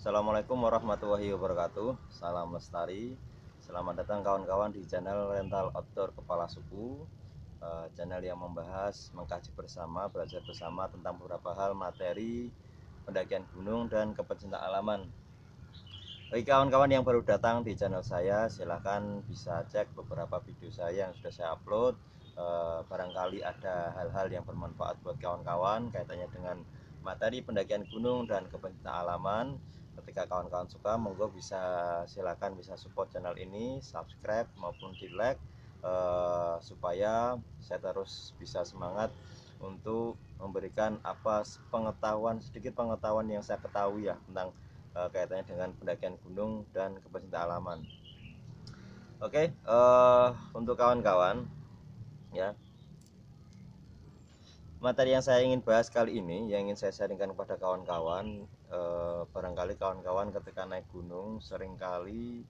Assalamualaikum warahmatullahi wabarakatuh. Salam lestari. Selamat datang kawan-kawan di channel Rental Outdoor Kepala Suku, channel yang membahas, mengkaji bersama, belajar bersama tentang beberapa hal materi pendakian gunung dan kepecinta alaman. Bagi kawan-kawan yang baru datang di channel saya, silahkan bisa cek beberapa video saya yang sudah saya upload. Barangkali ada hal-hal yang bermanfaat buat kawan-kawan kaitannya dengan materi pendakian gunung dan kepecinta alaman. Ketika kawan-kawan suka, monggo bisa silakan bisa support channel ini, subscribe maupun di like, supaya saya terus bisa semangat untuk memberikan sedikit pengetahuan yang saya ketahui ya tentang kaitannya dengan pendakian gunung dan kepecinta alaman. Oke, untuk kawan-kawan ya, materi yang saya ingin bahas kali ini, yang ingin saya sharingkan kepada kawan-kawan, barangkali kawan-kawan ketika naik gunung seringkali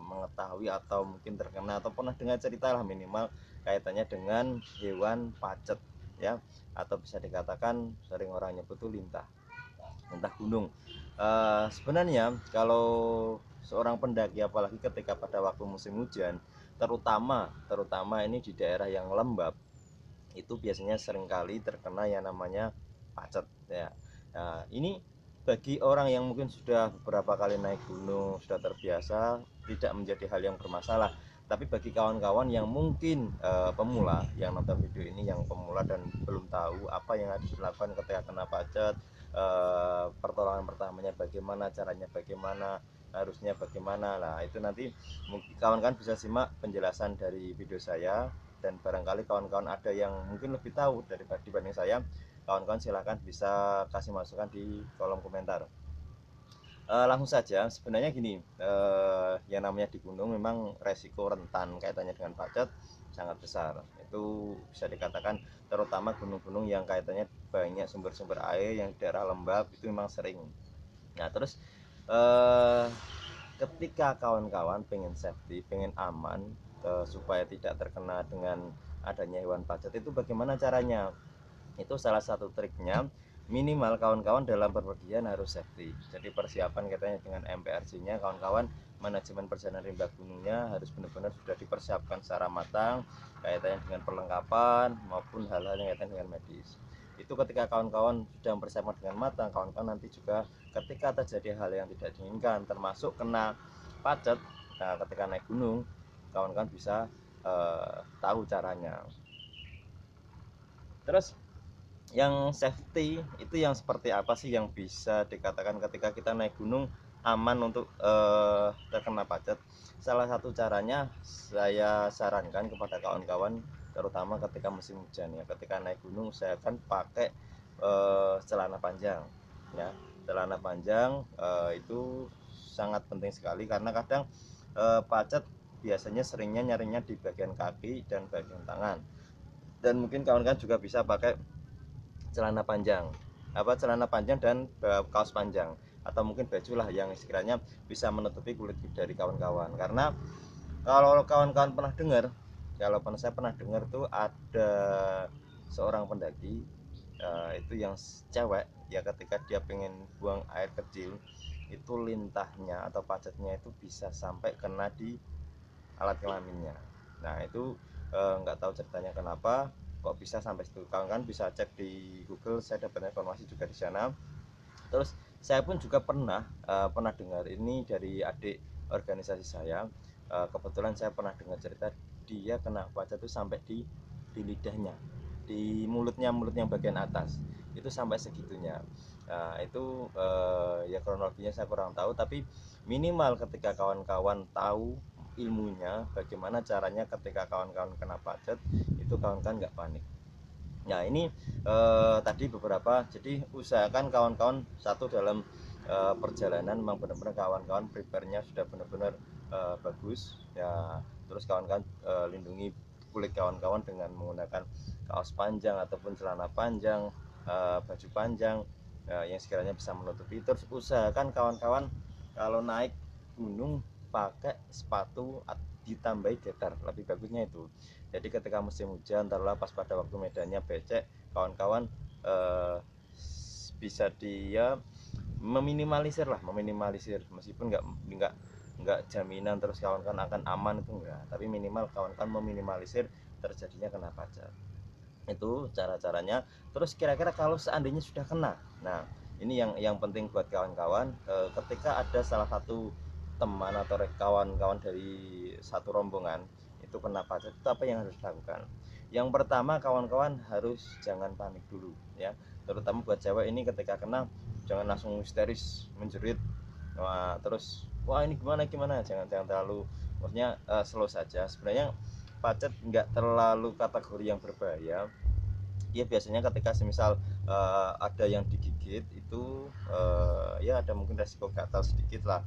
mengetahui atau mungkin terkena atau pernah dengar cerita lah minimal kaitannya dengan hewan pacet ya, atau bisa dikatakan sering orang nyebut itu lintah gunung. Sebenarnya kalau seorang pendaki, apalagi ketika pada waktu musim hujan, terutama ini di daerah yang lembab, itu biasanya seringkali terkena yang namanya pacet ya. Nah, ini bagi orang yang mungkin sudah beberapa kali naik gunung, sudah terbiasa, tidak menjadi hal yang bermasalah. Tapi bagi kawan-kawan yang mungkin pemula, yang nonton video ini yang pemula dan belum tahu apa yang harus dilakukan ketika kena pacet, pertolongan pertamanya bagaimana, caranya bagaimana, harusnya bagaimana, lah itu nanti mungkin kawan-kawan bisa simak penjelasan dari video saya. Dan barangkali kawan-kawan ada yang mungkin lebih tahu dibanding saya, kawan-kawan silahkan bisa kasih masukan di kolom komentar. Langsung saja, sebenarnya gini, yang namanya di gunung memang resiko rentan kaitannya dengan pacet sangat besar. Itu bisa dikatakan terutama gunung-gunung yang kaitannya banyak sumber-sumber air yang di daerah lembab itu memang sering. Nah terus ketika kawan-kawan pengen safety, pengen aman, supaya tidak terkena dengan adanya hewan pacet, itu bagaimana caranya? Itu salah satu triknya, minimal kawan-kawan dalam bepergian harus safety. Jadi persiapan katanya dengan MPRC-nya, kawan-kawan manajemen perjalanan rimba gunungnya harus benar-benar sudah dipersiapkan secara matang kaitannya dengan perlengkapan maupun hal-hal yang kaitan dengan medis. Itu ketika kawan-kawan sudah mempersiapkan dengan matang, kawan-kawan nanti juga ketika terjadi hal yang tidak diinginkan termasuk kena pacet, nah ketika naik gunung kawan-kawan bisa tahu caranya. Terus yang safety itu yang seperti apa sih yang bisa dikatakan ketika kita naik gunung aman untuk terkena pacet? Salah satu caranya saya sarankan kepada kawan-kawan, terutama ketika musim hujan ya, ketika naik gunung saya akan pakai celana panjang ya. Celana panjang itu sangat penting sekali karena kadang pacet biasanya seringnya nyarinya di bagian kaki dan bagian tangan. Dan mungkin kawan-kawan juga bisa pakai celana panjang dan kaos panjang, atau mungkin baju lah yang sekiranya bisa menutupi kulit dari kawan-kawan. Karena kalau kawan-kawan pernah dengar, saya pernah dengar tuh ada seorang pendaki, itu yang cewek ya, ketika dia pengen buang air kecil itu lintahnya atau pacetnya itu bisa sampai kena di alat kelaminnya. Nah itu nggak tahu ceritanya kenapa kok bisa sampai situ. Kawan-kawan bisa cek di Google, saya dapat informasi juga di sana. Terus saya pun juga pernah dengar ini dari adik organisasi saya. Kebetulan saya pernah dengar cerita dia kena pacet itu sampai di lidahnya, di mulut yang bagian atas itu sampai segitunya. Nah itu ya kronologinya saya kurang tahu, tapi minimal ketika kawan-kawan tahu ilmunya bagaimana caranya ketika kawan-kawan kena pacet, itu kawan-kawan nggak panik. Nah ini tadi beberapa, jadi usahakan kawan-kawan satu dalam perjalanan memang benar-benar kawan-kawan prepare-nya sudah benar-benar bagus ya. Terus kawan-kawan lindungi kulit kawan-kawan dengan menggunakan kaos panjang ataupun celana panjang, baju panjang yang sekiranya bisa menutupi. Terus usahakan kawan-kawan kalau naik gunung pakai sepatu ditambahi getar, lebih bagusnya itu. Jadi ketika musim hujan, taruhlah pas pada waktu medannya becek, kawan-kawan bisa dia meminimalisir meskipun nggak jaminan terus kawan-kawan akan aman itu enggak, tapi minimal kawan-kawan meminimalisir terjadinya kena pajak. Itu cara-caranya. Terus kira-kira kalau seandainya sudah kena, nah ini yang penting buat kawan-kawan, ketika ada salah satu teman atau kawan-kawan dari satu rombongan itu kena pajak, itu apa yang harus dilakukan? Yang pertama, kawan-kawan harus jangan panik dulu ya, terutama buat cewek ini. Ketika kena jangan langsung histeris menjerit, terus wah ini gimana, jangan terlalu, maksudnya slow saja. Sebenarnya pacet nggak terlalu kategori yang berbahaya. Ya biasanya ketika semisal ada yang digigit itu ya ada mungkin resiko gatal sedikit lah,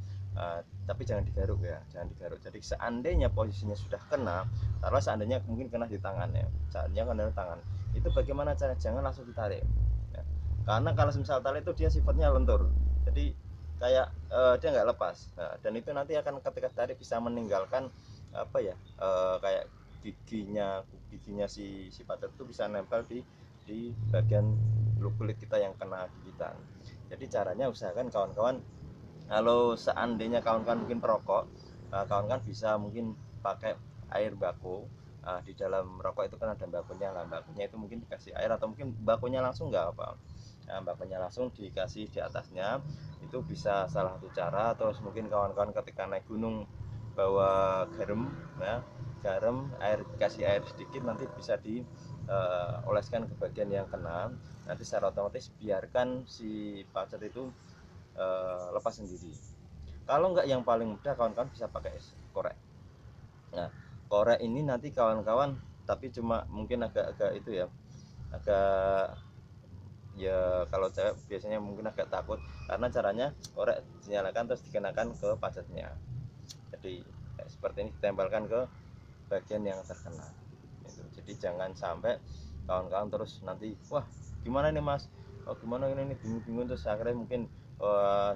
tapi jangan digaruk ya, jangan digaruk. Jadi seandainya posisinya sudah kena, taruh seandainya mungkin kena di tangan ya, seandainya kena di tangan, itu bagaimana cara? Jangan langsung ditarik ya. Karena kalau semisal tarik itu dia sifatnya lentur, jadi kayak dia nggak lepas. Dan itu nanti akan ketika tarik bisa meninggalkan apa ya, kayak giginya si pacet itu bisa nempel di bagian kulit kita yang kena gigitan. Jadi caranya usahakan kawan-kawan, kalau seandainya kawan-kawan mungkin perokok, kawan-kawan bisa mungkin pakai air baku. Di dalam rokok itu kan ada bakunya lah, bakunya itu mungkin dikasih air atau mungkin bakunya langsung nggak apa. Bakunya langsung dikasih di atasnya, itu bisa salah satu cara. Terus mungkin kawan-kawan ketika naik gunung bawa garam ya, garam, kasih air sedikit, nanti bisa dioleskan ke bagian yang kena. Nanti secara otomatis biarkan si pacet itu lepas sendiri. Kalau enggak, yang paling mudah kawan-kawan bisa pakai korek. Nah, korek ini nanti kawan-kawan, tapi cuma mungkin agak-agak itu ya, agak ya, kalau cewek biasanya mungkin agak takut, karena caranya korek dinyalakan terus dikenakan ke pacetnya. Jadi seperti ini, ditempelkan ke bagian yang terkena itu. Jadi jangan sampai kawan-kawan terus nanti wah gimana nih mas, gimana ini bingung-bingung, terus akhirnya mungkin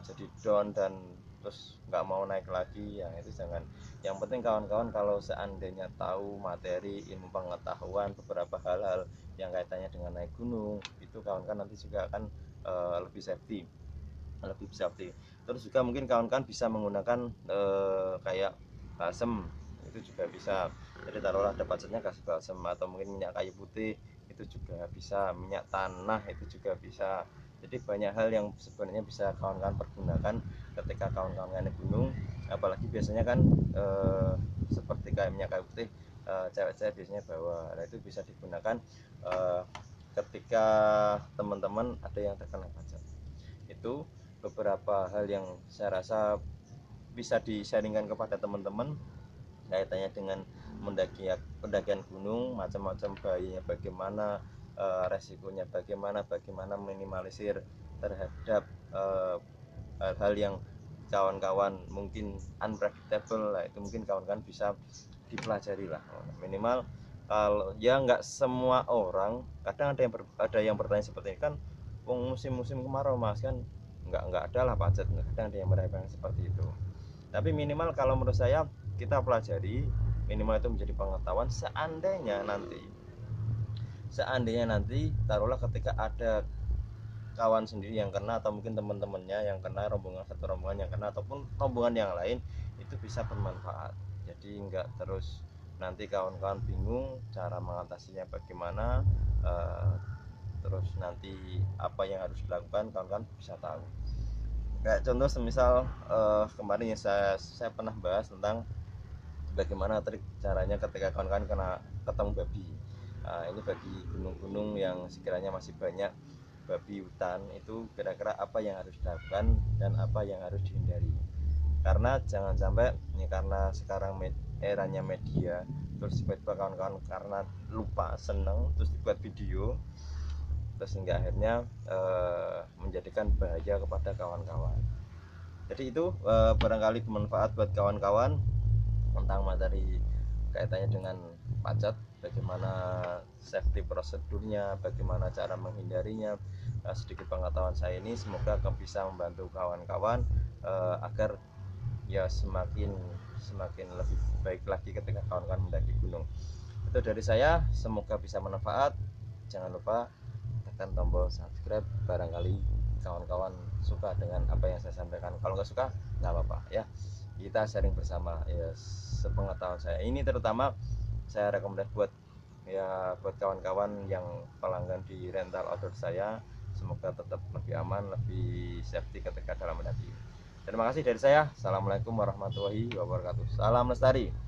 jadi down dan terus nggak mau naik lagi. Yang itu jangan. Yang penting kawan-kawan kalau seandainya tahu materi, ilmu pengetahuan beberapa hal-hal yang kaitannya dengan naik gunung, itu kawan-kawan nanti juga akan lebih safety. Terus juga mungkin kawan-kawan bisa menggunakan kayak balsem, itu juga bisa. Jadi taruhlah ada pacetnya, kasih balsem, atau mungkin minyak kayu putih itu juga bisa, minyak tanah itu juga bisa. Jadi banyak hal yang sebenarnya bisa kawan-kawan pergunakan ketika kawan-kawan naik gunung. Apalagi biasanya kan seperti kayak minyak kayu putih, cewek-cewek biasanya bawa. Nah itu bisa digunakan ketika teman-teman ada yang terkena pacet. Itu beberapa hal yang saya rasa bisa di-sharingkan kepada teman-teman kaitannya dengan pendakian gunung, macam-macam bahayanya bagaimana, resikonya bagaimana minimalisir terhadap hal-hal yang kawan-kawan mungkin unpredictable lah. Itu mungkin kawan-kawan bisa dipelajari lah. Minimal kalau ya nggak semua orang, kadang ada yang bertanya seperti ini kan, musim-musim kemarau mas kan nggak ada lah pacet, kadang ada yang bertanya seperti itu. Tapi minimal kalau menurut saya kita pelajari, minimal itu menjadi pengetahuan. Seandainya nanti taruhlah ketika ada kawan sendiri yang kena, atau mungkin teman-temannya yang kena, satu rombongan yang kena, ataupun rombongan yang lain, itu bisa bermanfaat. Jadi nggak terus nanti kawan-kawan bingung cara mengatasinya bagaimana, terus nanti apa yang harus dilakukan, kawan-kawan bisa tahu. Kayak contoh semisal kemarin ya saya pernah bahas tentang bagaimana trik caranya ketika kawan-kawan kena ketemu babi. Ini bagi gunung-gunung yang sekiranya masih banyak babi hutan, itu kira-kira apa yang harus dilakukan dan apa yang harus dihindari. Karena jangan sampai ini, karena sekarang eranya media, terus tiba-tiba kawan-kawan karena lupa seneng terus dibuat video, terus hingga akhirnya menjadikan bahaya kepada kawan-kawan. Jadi itu barangkali bermanfaat buat kawan-kawan tentang materi kaitannya dengan pacet, bagaimana safety prosedurnya, bagaimana cara menghindarinya. Sedikit pengetahuan saya ini semoga bisa membantu kawan-kawan agar ya semakin lebih baik lagi ketika kawan-kawan mendaki gunung. Itu dari saya, semoga bisa bermanfaat. Jangan lupa tekan tombol subscribe, barangkali kawan-kawan suka dengan apa yang saya sampaikan. Kalau nggak suka nggak apa-apa ya, kita sharing bersama ya. Sepengetahuan saya ini terutama saya rekomendasi buat ya, buat kawan-kawan yang pelanggan di rental outdoor saya, semoga tetap lebih aman, lebih safety ketika dalam mendaki. Terima kasih dari saya. Assalamualaikum warahmatullahi wabarakatuh. Salam lestari.